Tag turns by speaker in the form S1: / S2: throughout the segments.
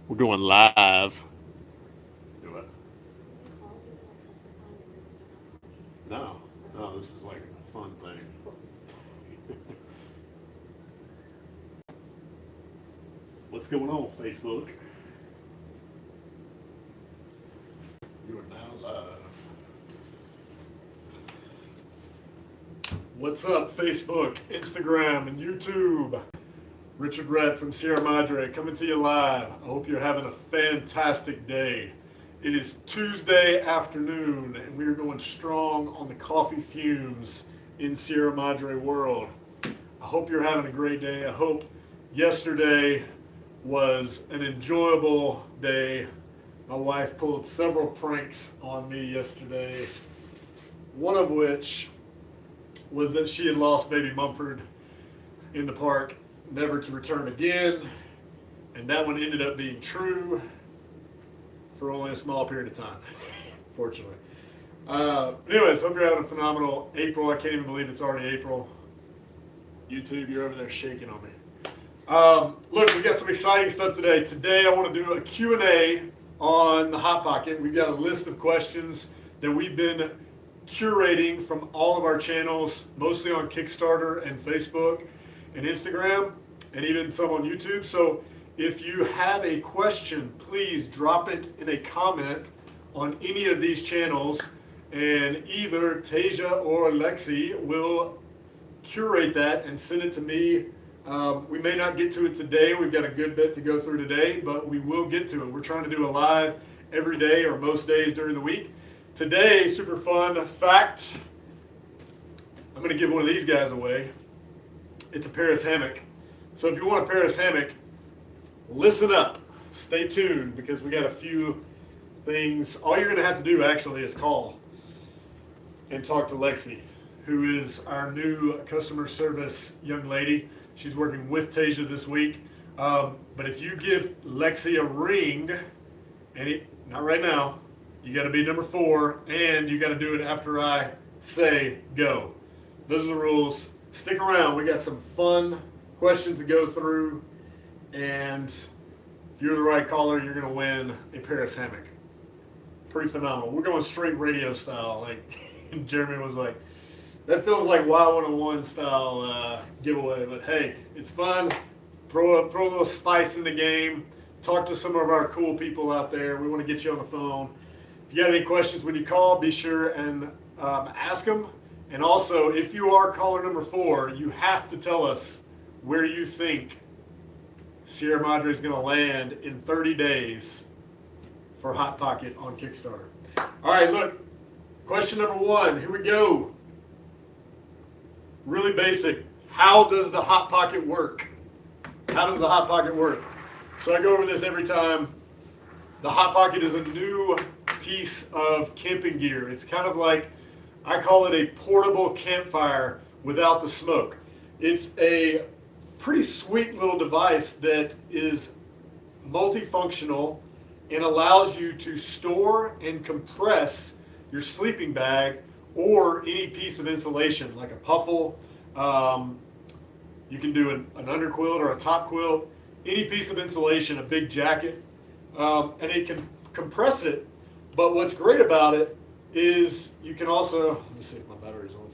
S1: We're going live. Do it. No, no, this is like a fun thing. What's going on, Facebook? You are now live. What's up, Facebook, Instagram, and YouTube? Richard Redd from Sierra Madre coming to you live. I hope you're having a fantastic day. It is Tuesday afternoon, and we are going strong on the coffee fumes in Sierra Madre world. I hope you're having a great day. I hope yesterday was an enjoyable day. My wife pulled several pranks on me yesterday, one of which was that she had lost baby Mumford in the park, never to return again, and that one ended up being true for only a small period of time, fortunately. Anyways, hope you're having a phenomenal April. I can't even believe it's already April. YouTube, you're over there shaking on me. Look, we got some exciting stuff today. Today I want to do a Q&A on the Hot Pocket. We've got a list of questions that we've been curating from all of our channels, mostly on Kickstarter and Facebook and Instagram, and even some on YouTube. So if you have a question, please drop it in a comment on any of these channels, and either Tasia or Lexi will curate that and send it to me. We may not get to it today. We've got a good bit to go through today, but we will get to it. We're trying to do a live every day or most days during the week. Today, super fun fact, I'm going to give one of these guys away. It's a Paris hammock. So if you want a Paris hammock, listen up. Stay tuned, because we got a few things. All you're going to have to do actually is call and talk to Lexi, who is our new customer service young lady. She's working with Tasia this week. But if you give Lexi a ring, and not right now, you got to be number 4, and you got to do it after I say go. Those are the rules. Stick around. We got some fun questions to go through, and if you're the right caller, you're going to win a Paris hammock. Pretty phenomenal. We're going straight radio style. Like Jeremy was like, that feels like Y101 style giveaway, but hey, it's fun. Throw a little spice in the game. Talk to some of our cool people out there. We want to get you on the phone. If you got any questions when you call, be sure and ask them. And also, if you are caller number 4, you have to tell us where you think Sierra Madre is going to land in 30 days for Hot Pocket on Kickstarter. All right, look, question number 1. Here we go. Really basic. How does the Hot Pocket work? How does the Hot Pocket work? So I go over this every time. The Hot Pocket is a new piece of camping gear. It's kind of like, I call it a portable campfire without the smoke. It's a pretty sweet little device that is multifunctional and allows you to store and compress your sleeping bag or any piece of insulation, like a Puffle. You can do an underquilt or a top quilt, any piece of insulation, a big jacket, and it can compress it. But what's great about it is you can also, let me see if my battery's on.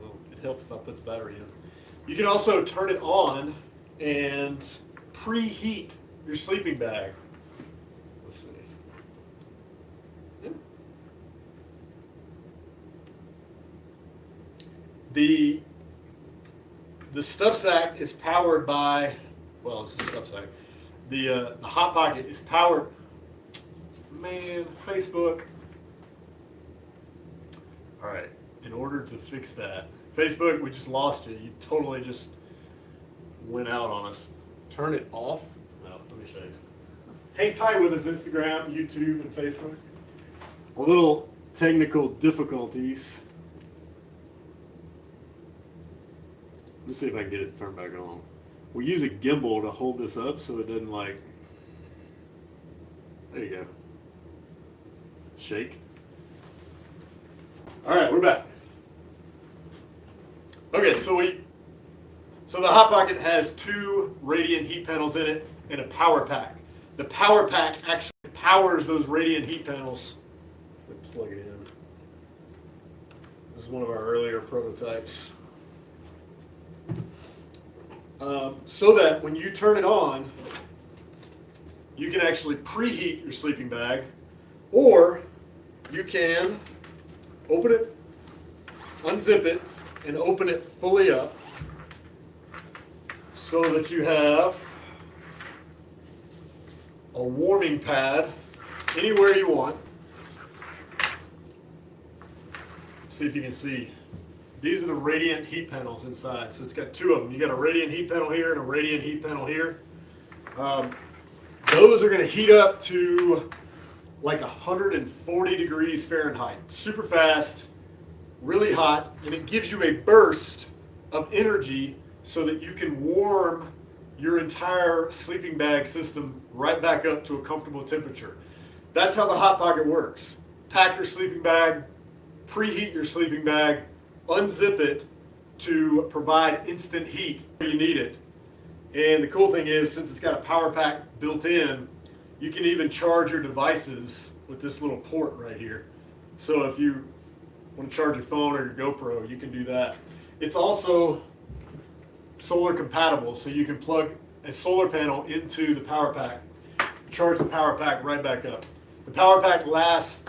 S1: Well, it helps if I put the battery in. You can also turn it on and preheat your sleeping bag. Let's see. Yeah. The stuff sack is powered by, well, it's a stuff sack. The Hot Pocket is powered, man, Facebook. All right, in order to fix that, Facebook, we just lost you. You totally just went out on us. Turn it off. No, let me show you. Hang tight with us, Instagram, YouTube, and Facebook. A little technical difficulties. Let me see if I can get it turned back on. We use a gimbal to hold this up so it doesn't like, there you go, shake. All right, we're back. Okay, so So the Hot Pocket has 2 radiant heat panels in it and a power pack. The power pack actually powers those radiant heat panels. Let me plug it in. This is one of our earlier prototypes. So that when you turn it on, you can actually preheat your sleeping bag, or you can open it, unzip it, and open it fully up so that you have a warming pad anywhere you want. See if you can see. These are the radiant heat panels inside. So it's got 2 of them. You got a radiant heat panel here and a radiant heat panel here. Those are going to heat up to like 140 degrees Fahrenheit. Super fast, really hot, and it gives you a burst of energy so that you can warm your entire sleeping bag system right back up to a comfortable temperature. That's how the Hot Pocket works. Pack your sleeping bag, preheat your sleeping bag, unzip it to provide instant heat where you need it. And the cool thing is, since it's got a power pack built in, you can even charge your devices with this little port right here. So if you want to charge your phone or your GoPro, you can do that. It's also solar compatible, so you can plug a solar panel into the power pack, charge the power pack right back up. The power pack lasts,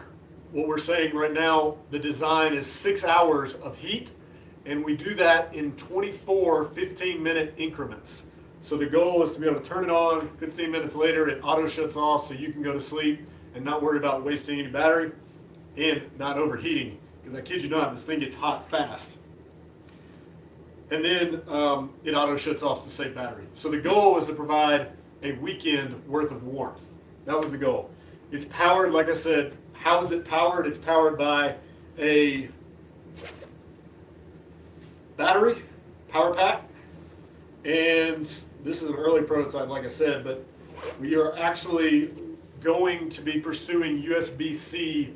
S1: what we're saying right now, the design is 6 hours of heat, and we do that in 24 15-minute increments. So the goal is to be able to turn it on, 15 minutes later it auto shuts off so you can go to sleep and not worry about wasting any battery and not overheating, because I kid you not, this thing gets hot fast. And then it auto shuts off to save battery. So the goal is to provide a weekend worth of warmth. That was the goal. It's powered, like I said, how is it powered? It's powered by a battery, power pack, and this is an early prototype, like I said, but we are actually going to be pursuing USB-C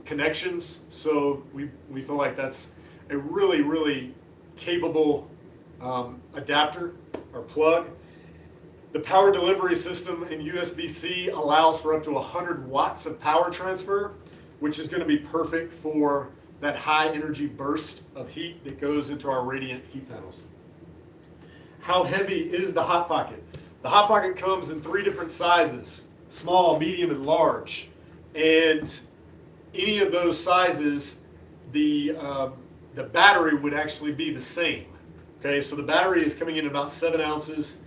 S1: connections. So we feel like that's a really, really capable adapter or plug. The power delivery system in USB-C allows for up to 100 watts of power transfer, which is going to be perfect for that high energy burst of heat that goes into our radiant heat panels. How heavy is the Hot Pocket? The Hot Pocket comes in 3 different sizes: small, medium, and large. And any of those sizes, the battery would actually be the same. Okay, so the battery is coming in about 7 ounces,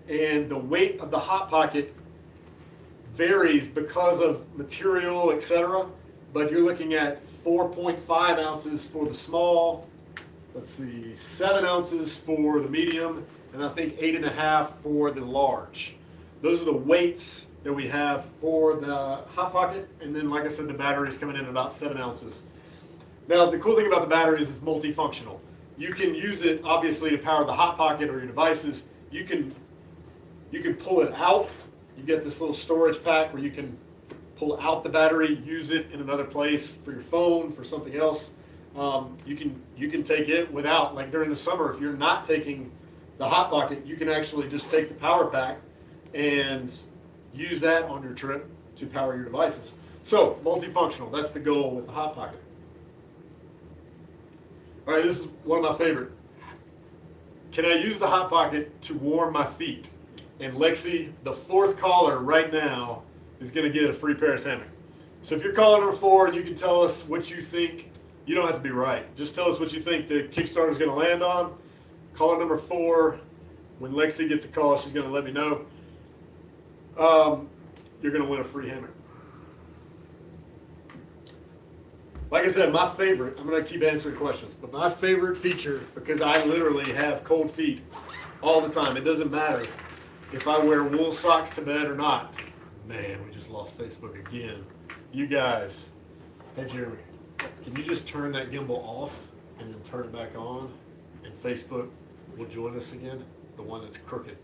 S1: and the weight of the Hot Pocket varies because of material, etc. But you're looking at 4.5 ounces for the small, 7 ounces for the medium, and I think 8.5 for the large. Those are the weights that we have for the Hot Pocket, and then, like I said, the battery is coming in about 7 ounces. Now, the cool thing about the battery is it's multifunctional. You can use it, obviously, to power the Hot Pocket or your devices. You can pull it out. You get this little storage pack where you can pull out the battery, use it in another place for your phone, for something else. You can take it without, like during the summer, if you're not taking the Hot Pocket, you can actually just take the power pack and use that on your trip to power your devices. So, multifunctional, that's the goal with the Hot Pocket. All right, this is one of my favorite. Can I use the Hot Pocket to warm my feet? And Lexi, the 4th caller right now, is going to get a free Paris hammock. So if you're caller number 4 and you can tell us what you think, you don't have to be right. Just tell us what you think the Kickstarter is going to land on. Caller number 4, when Lexi gets a call, she's going to let me know. You're going to win a free hammock. Like I said, my favorite, I'm going to keep answering questions, but my favorite feature, because I literally have cold feet all the time. It doesn't matter if I wear wool socks to bed or not. Man, we just lost Facebook again. You guys, hey Jeremy, can you just turn that gimbal off and then turn it back on? And Facebook will join us again, the one that's crooked.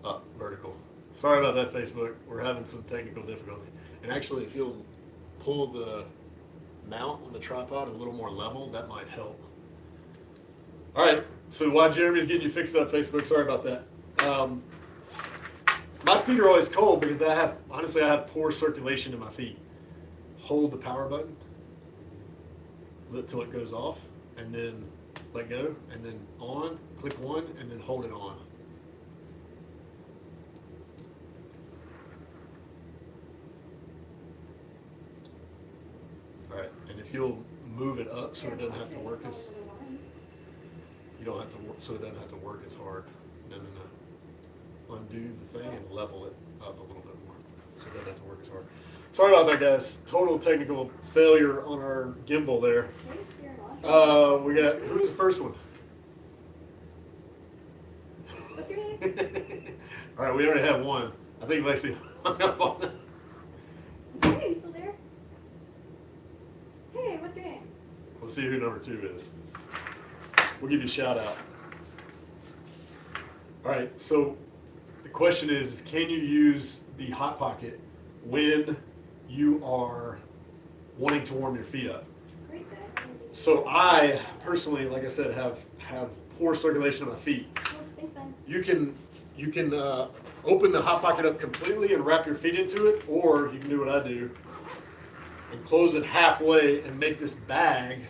S1: Up, vertical. Sorry about that, Facebook. We're having some technical difficulties. And actually, if you'll pull the mount on the tripod a little more level, that might help. All right, so while Jeremy's getting you fixed up, Facebook, sorry about that. My feet are always cold because I have poor circulation in my feet. Hold the power button till it goes off, and then let go, and then on, click one, and then hold it on. All right, and if you'll move it up so it doesn't have to work as, you don't have to work, so it doesn't have to work as hard. No. Undo the thing and level it up a little bit more so it doesn't have to work as hard. Sorry about that, guys. Total technical failure on our gimbal there. We got, who's the first one?
S2: What's your name?
S1: All right, we already have one. I think Lexi hung up on that.
S2: Hey, you still there? Hey, what's your name?
S1: Let's see who number 2 is. We'll give you a shout out. All right, so the question is can you use the Hot Pocket when you are wanting to warm your feet up?
S2: Great day.
S1: So I personally, like I said, have poor circulation in my feet.
S2: Oh, thanks, Ben.
S1: You can open the Hot Pocket up completely and wrap your feet into it, or you can do what I do and close it halfway and make this bag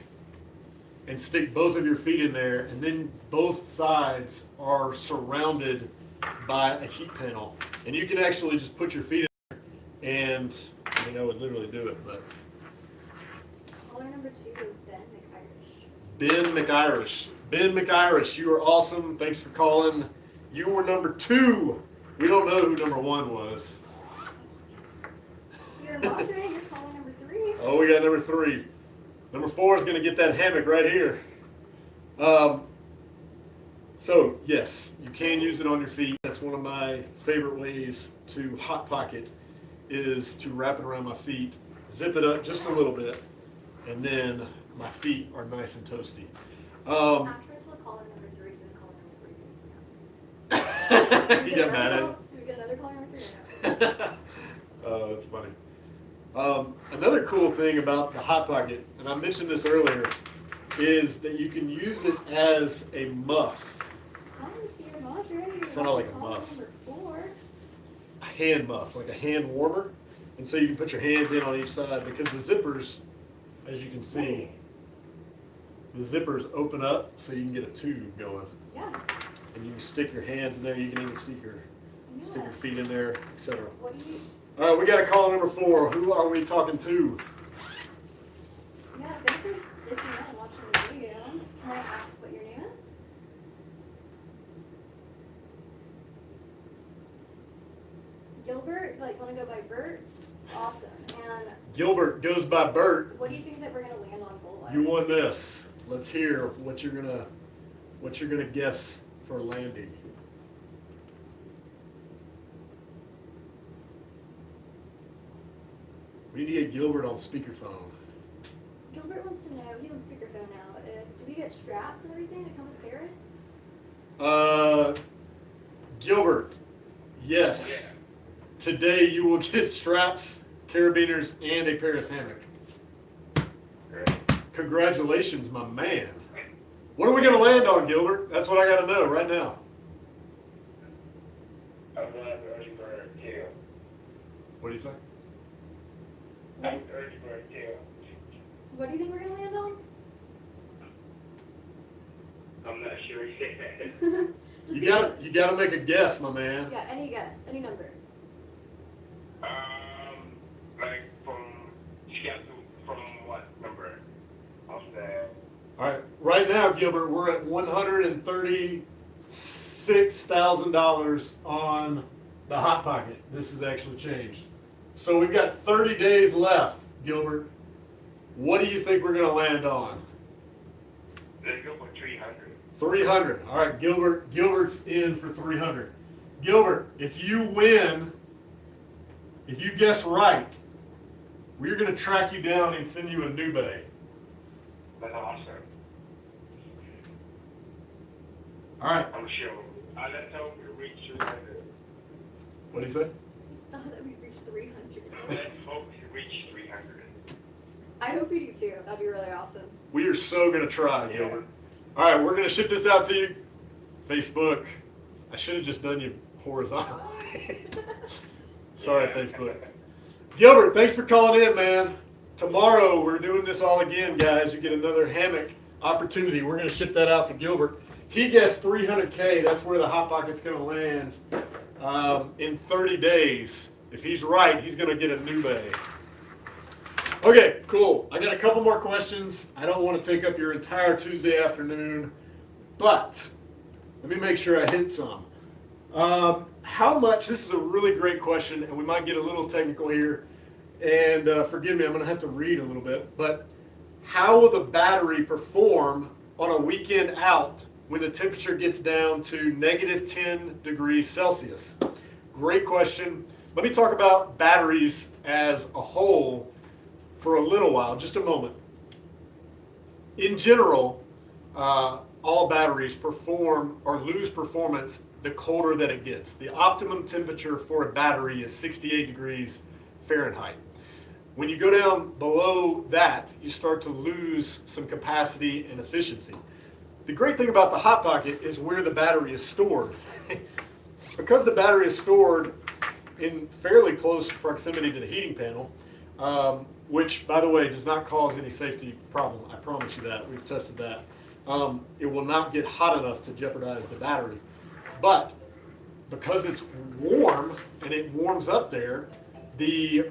S1: and stick both of your feet in there, and then both sides are surrounded by a heat panel. And you can actually just put your feet in there, and I mean, I would literally do it, but.
S2: Caller number 2 is Ben McIrish.
S1: Ben McIrish. Ben McIrish, you are awesome. Thanks for calling. You were number 2. We don't know who number 1 was.
S2: You're Madre, you're caller number 3.
S1: Oh, we got number 3. Number 4 is going to get that hammock right here. So, yes, you can use it on your feet. That's one of my favorite ways to Hot Pocket is to wrap it around my feet, zip it up just a little bit, and then my feet are nice and toasty.
S2: After I told caller number 3, who's caller number 3 is now.
S1: You got mad at it?
S2: Do we get another caller number 3 or no?
S1: Oh, that's funny. Another cool thing about the Hot Pocket, and I mentioned this earlier, is that you can use it as a muff.
S2: Hi, Sierra Madre.
S1: Kinda like a muff.
S2: Number 4.
S1: A hand muff, like a hand warmer. And so you can put your hands in on each side because the zippers, as you can see, the zippers open up so you can get a tube going.
S2: Yeah.
S1: And you can stick your hands in there. You can even stick your feet in there, etc.
S2: What do you?
S1: All right, we got a call number 4. Who are we talking to?
S2: Yeah, thanks for sticking in and watching the video. Can I ask what your name is? Gilbert? Like, want to go by Bert? Awesome. And
S1: Gilbert goes by Bert.
S2: what do you think that we're gonna land on goal-wise?
S1: You won this. Let's hear what you're gonna guess for landing. We need to get Gilbert on speakerphone.
S2: Gilbert wants to know. He's on speakerphone now. Do we get straps and everything to come with Paris?
S1: Gilbert, yes.
S3: Yeah.
S1: Today you will get straps, carabiners, and a Paris hammock.
S3: Great.
S1: Congratulations, my man. What are we gonna land on, Gilbert? That's what I gotta know right now.
S3: I'm glad early bird too.
S1: What do you say?
S3: I'm early bird too.
S2: What do you think we're gonna land on?
S3: I'm not sure yet.
S1: You gotta make a guess, my man.
S2: Yeah, any guess, any number.
S3: Like from what number? Of the
S1: All right, right now, Gilbert, we're at $136,000 on the Hot Pocket. This has actually changed. So we've got 30 days left, Gilbert. What do you think we're going to land on?
S3: let's go for 300.
S1: 300. All right, Gilbert's in for 300. Gilbert, if you win, if you guess right, we're going to track you down and send you a new bag.
S3: That's awesome.
S1: All right.
S3: I'm sure. Let's hope we reach 300.
S1: What do you say?
S2: I thought that we reached 300.
S3: Let's hope we reach 300.
S2: I hope we do too. That'd be really awesome.
S1: We are so going to try, Gilbert. All right, we're going to ship this out to you. Facebook. I should have just done you horizontally. Sorry, Facebook. Gilbert, thanks for calling in, man. Tomorrow, we're doing this all again, guys. You get another hammock opportunity. We're going to ship that out to Gilbert. He guessed 300K. That's where the Hot Pocket's going to land in 30 days. If he's right, he's going to get a new bay. Okay, cool. I got a couple more questions. I don't want to take up your entire Tuesday afternoon, but let me make sure I hit some. How much, this is a really great question, and we might get a little technical here, and forgive me, I'm going to have to read a little bit, but how will the battery perform on a weekend out when the temperature gets down to negative 10 degrees Celsius? Great question. Let me talk about batteries as a whole for a little while, just a moment. In general, all batteries perform or lose performance the colder that it gets. The optimum temperature for a battery is 68 degrees Fahrenheit. When you go down below that, you start to lose some capacity and efficiency. The great thing about the Hot Pocket is where the battery is stored. Because the battery is stored in fairly close proximity to the heating panel, which, by the way, does not cause any safety problem. I promise you that. We've tested that. It will not get hot enough to jeopardize the battery. But because it's warm and it warms up there, the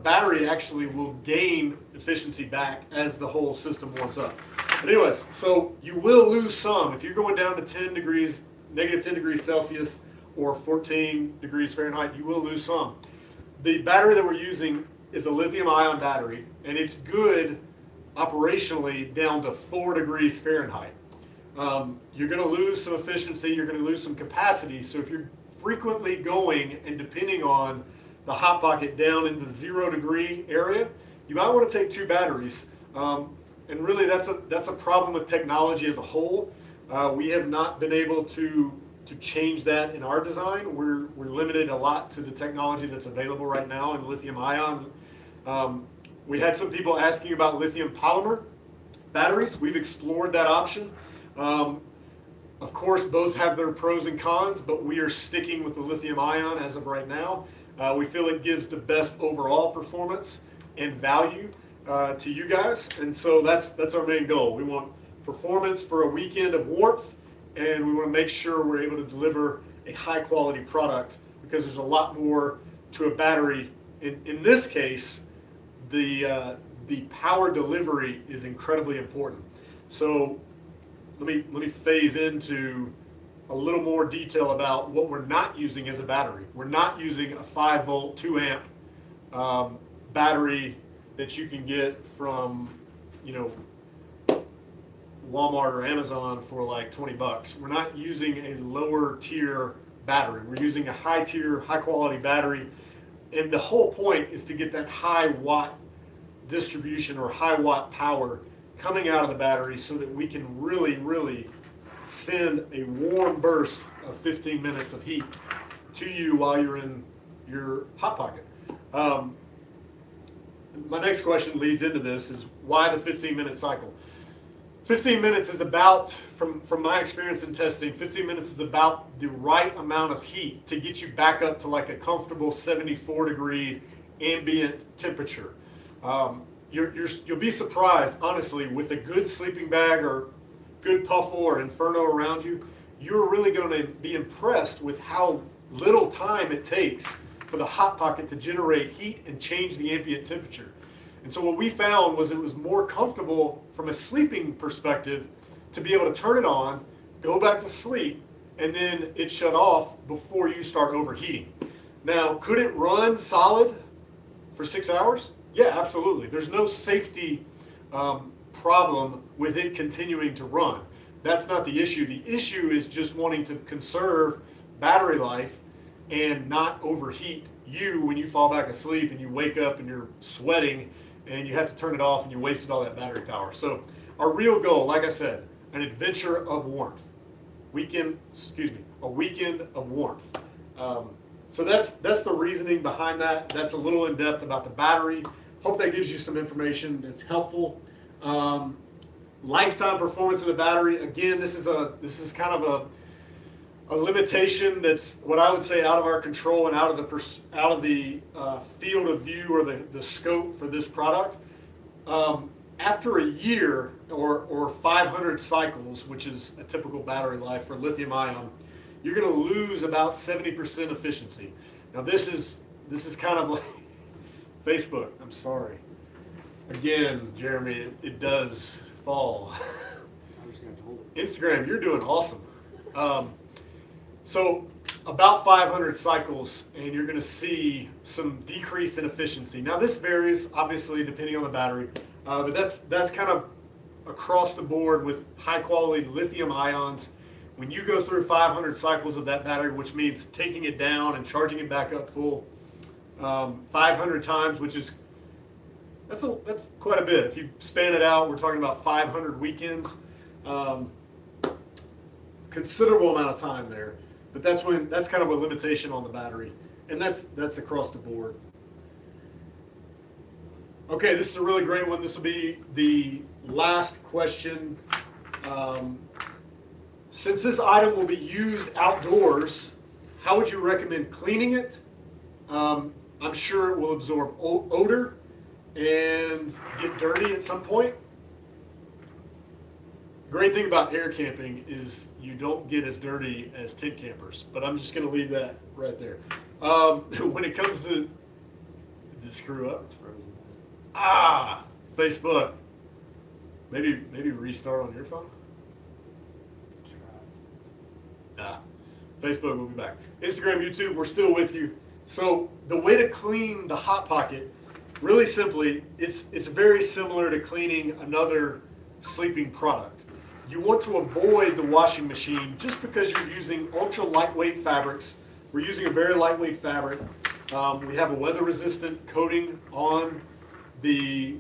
S1: battery actually will gain efficiency back as the whole system warms up. But anyways, so you will lose some. If you're going down to 10 degrees, negative 10 degrees Celsius or 14 degrees Fahrenheit, you will lose some. The battery that we're using is a lithium-ion battery, and it's good operationally down to 4 degrees Fahrenheit. You're going to lose some efficiency, you're going to lose some capacity, so if you're frequently going and depending on the Hot Pocket down in the 0 degree area, you might want to take 2 batteries. And really that's a problem with technology as a whole. We have not been able to change that in our design. We're limited a lot to the technology that's available right now in lithium ion. We had some people asking about lithium polymer batteries. We've explored that option. Of course, both have their pros and cons, but we are sticking with the lithium ion as of right now. We feel it gives the best overall performance and value to you guys, and so that's our main goal. We want performance for a weekend of warmth, and we want to make sure we're able to deliver a high quality product, because there's a lot more to a battery. In this case, the power delivery is incredibly important. So let me phase into a little more detail about what we're not using as a battery. We're not using a 5 volt, 2 amp battery that you can get from, Walmart or Amazon for like 20 bucks. We're not using a lower tier battery. We're using a high tier, high quality battery. And the whole point is to get that high watt distribution or high watt power coming out of the battery so that we can really, really send a warm burst of 15 minutes of heat to you while you're in your Hot Pocket. My next question leads into this, is why the 15-minute cycle? 15 minutes is about, from my experience in testing, 15 minutes is about the right amount of heat to get you back up to like a comfortable 74 degree ambient temperature. You'll be surprised, honestly, with a good sleeping bag or good Puffle or Inferno around you, you're really going to be impressed with how little time it takes for the Hot Pocket to generate heat and change the ambient temperature. And so what we found was it was more comfortable from a sleeping perspective to be able to turn it on, go back to sleep, and then it shut off before you start overheating. Now, could it run solid for 6 hours? Yeah, absolutely. There's no safety problem with it continuing to run. That's not the issue. The issue is just wanting to conserve battery life and not overheat you when you fall back asleep and you wake up and you're sweating and you have to turn it off and you wasted all that battery power. So our real goal, like I said, an adventure of warmth. A weekend of warmth. So that's the reasoning behind that. That's a little in depth about the battery. Hope that gives you some information that's helpful. Lifetime performance of the battery. Again, this is kind of a limitation that's what I would say out of our control and out of the field of view or the scope for this product. After a year or 500 cycles, which is a typical battery life for lithium ion, you're going to lose about 70% efficiency. Now this is kind of like Facebook. I'm sorry. Again, Jeremy, it does fall.
S4: I'm just going to hold it.
S1: Instagram, you're doing awesome. So about 500 cycles, and you're going to see some decrease in efficiency. Now this varies, obviously, depending on the battery, but that's kind of across the board with high quality lithium ions. When you go through 500 cycles of that battery, which means taking it down and charging it back up full 500 times, which is that's quite a bit. If you span it out, we're talking about 500 weekends. Considerable amount of time there. But that's kind of a limitation on the battery, and that's across the board. Okay, this is a really great one. This will be the last question. Since this item will be used outdoors, how would you recommend cleaning it? I'm sure it will absorb odor and get dirty at some point. Great thing about air camping is you don't get as dirty as tent campers, but I'm just going to leave that right there. When it comes to, did it screw up?
S4: It's frozen.
S1: Facebook. Maybe restart on your phone. Facebook, we'll be back. Instagram, YouTube, we're still with you. So the way to clean the Hot Pocket, really simply, it's very similar to cleaning another sleeping product. You want to avoid the washing machine just because you're using ultra lightweight fabrics. We're using a very lightweight fabric. We have a weather resistant coating on the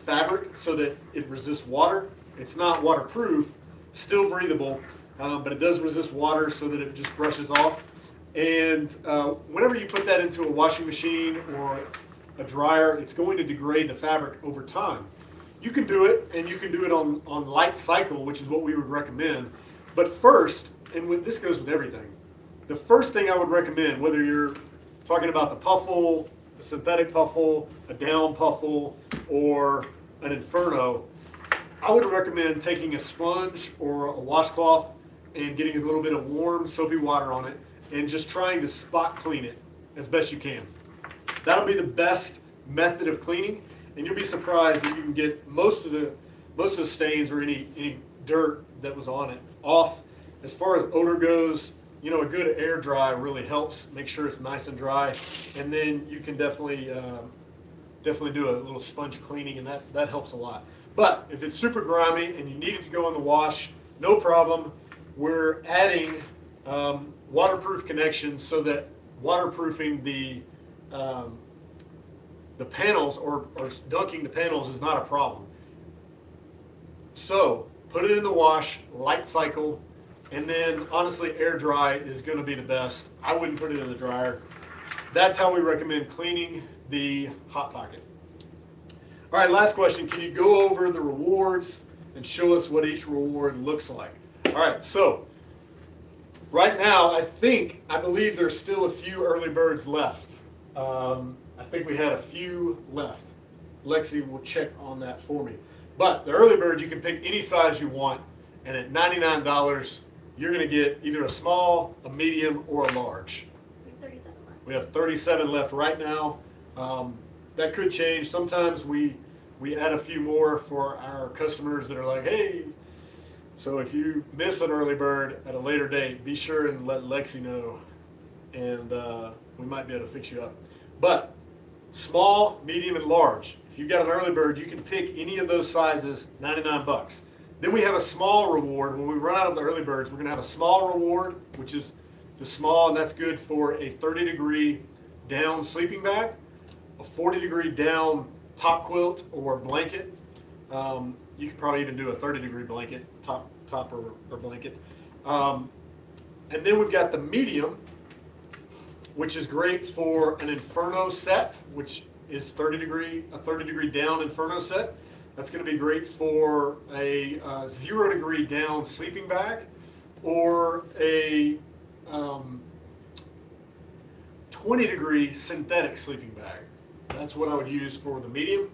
S1: fabric so that it resists water. It's not waterproof, still breathable, but it does resist water so that it just brushes off. And whenever you put that into a washing machine or a dryer, it's going to degrade the fabric over time. You can do it, and you can do it on light cycle, which is what we would recommend. But first, and this goes with everything, the first thing I would recommend, whether you're talking about the Puffle, a synthetic Puffle, a down Puffle, or an Inferno, I would recommend taking a sponge or a washcloth and getting a little bit of warm soapy water on it and just trying to spot clean it as best you can. That'll be the best method of cleaning, and you'll be surprised that you can get most of the stains or any dirt that was on it off. As far as odor goes, you know, a good air dry really helps make sure it's nice and dry, and then you can definitely do a little sponge cleaning, and that helps a lot. But if it's super grimy and you need it to go in the wash, no problem. We're adding waterproof connections so that waterproofing the panels or dunking the panels is not a problem. So put it in the wash, light cycle, and then honestly air dry is going to be the best. I wouldn't put it in the dryer. That's how we recommend cleaning the Hot Pocket. All right, last question. Can you go over the rewards and show us what each reward looks like? All right, so right now I believe there's still a few early birds left. I think we had a few left. Lexi will check on that for me. But the early bird, you can pick any size you want, and at $99, you're going to get either a small, a medium, or a large.
S2: We have 37 left.
S1: We have 37 left right now. That could change. Sometimes we add a few more for our customers that are like, hey. So if you miss an early bird at a later date, be sure and let Lexi know, and we might be able to fix you up. But small, medium, and large. If you got an early bird, you can pick any of those sizes, $99. Then we have a small reward. When we run out of the early birds, we're going to have a small reward, which is the small, and that's good for a 30-degree down sleeping bag, a 40-degree down top quilt or blanket. You could probably even do a 30-degree blanket, top or blanket. And then we've got the medium, which is great for an Inferno set, which is a 30-degree down Inferno set. That's going to be great for a 0 degree down sleeping bag or a 20 degree synthetic sleeping bag. That's what I would use for the medium.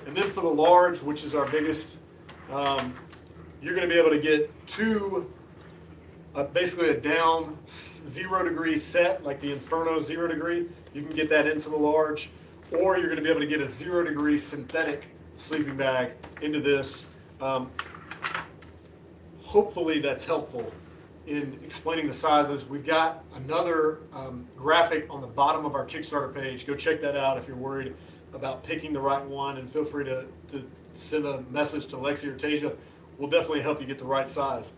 S1: And then for the large, which is our biggest, you're going to be able to get two, basically a down 0 degree set, like the Inferno 0 degree. You can get that into the large, or you're going to be able to get a 0 degree synthetic sleeping bag into this. Hopefully that's helpful in explaining the sizes. We've got another graphic on the bottom of our Kickstarter page. Go check that out if you're worried about picking the right one, and feel free to send a message to Lexi or Tasia. We'll definitely help you get the right size.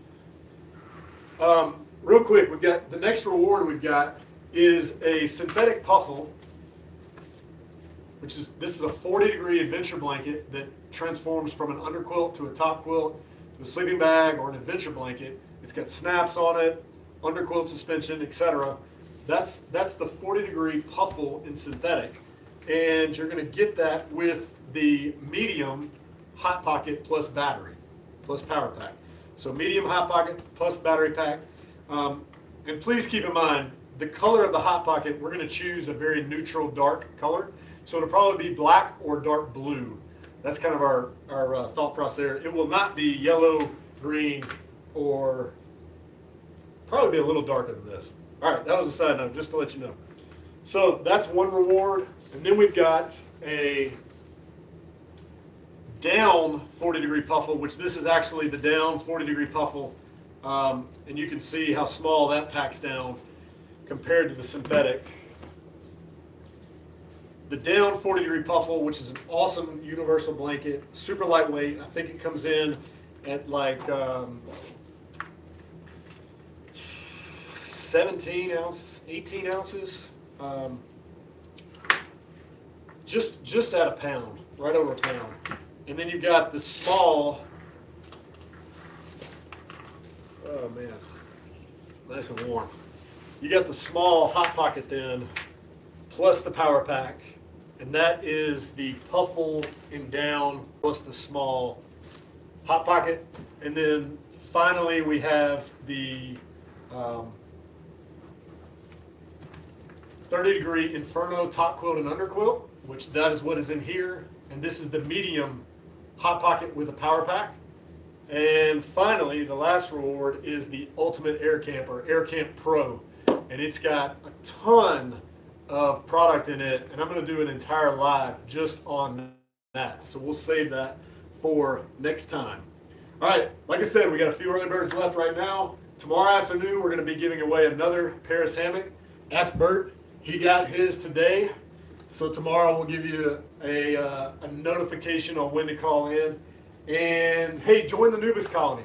S1: Real quick, we've got the next reward we've got is a synthetic Puffle, this is a 40 degree adventure blanket that transforms from an underquilt to a top quilt to a sleeping bag or an adventure blanket. It's got snaps on it, underquilt suspension, etc. That's the 40 degree Puffle in synthetic, and you're going to get that with the medium Hot Pocket plus battery plus power pack. So medium Hot Pocket plus battery pack. And please keep in mind, the color of the Hot Pocket, we're going to choose a very neutral dark color. So it'll probably be black or dark blue. That's kind of our thought process there. It will not be yellow, green, or probably be a little darker than this. All right, that was a side note, just to let you know. So that's one reward. And then we've got a down 40 degree Puffle, which this is actually the down 40 degree Puffle. And you can see how small that packs down compared to the synthetic. The down 40 degree Puffle, which is an awesome universal blanket, super lightweight. I think it comes in at like 17 ounces, 18 ounces, just at a pound, right over a pound. And then you've got the small, oh man, nice and warm. You got the small Hot Pocket then, plus the power pack, and that is the Puffle in down plus the small Hot Pocket. And then finally we have the 30 degree Inferno top quilt and underquilt, which that is what is in here. And this is the medium Hot Pocket with a power pack. And finally, the last reward is the Ultimate Air Camp, or Air Camp Pro. And it's got a ton of product in it, and I'm going to do an entire live just on that. So we'll save that for next time. All right, like I said, we got a few early birds left right now. Tomorrow afternoon, we're going to be giving away another Paris hammock. Ask Bert. He got his today. So tomorrow we'll give you a notification on when to call in. And hey, join the Nubis Colony.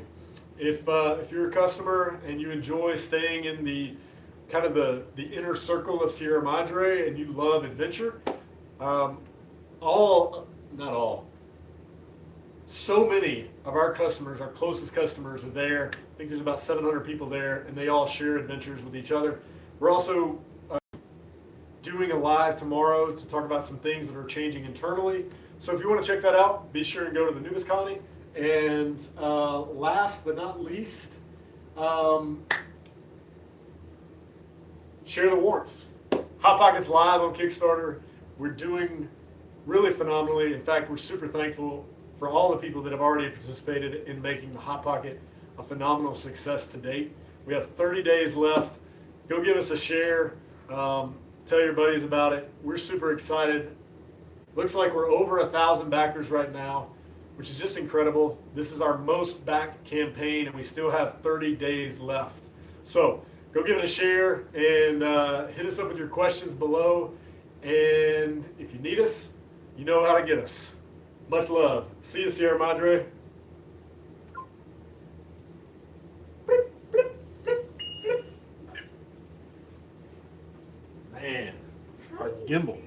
S1: If you're a customer and you enjoy staying in the kind of the inner circle of Sierra Madre and you love adventure, so many of our customers, our closest customers, are there. I think there's about 700 people there, and they all share adventures with each other. We're also doing a live tomorrow to talk about some things that are changing internally. So if you want to check that out, be sure to go to the Nubis Colony. And last but not least, share the warmth. Hot Pocket's live on Kickstarter. We're doing really phenomenally. In fact, we're super thankful for all the people that have already participated in making the Hot Pocket a phenomenal success to date. We have 30 days left. Go give us a share. Tell your buddies about it. We're super excited. Looks like we're over 1,000 backers right now, which is just incredible. This is our most backed campaign, and we still have 30 days left. So go give it a share, and hit us up with your questions below. And if you need us, you know how to get us. Much love. See you, Sierra Madre. Man, our gimbal.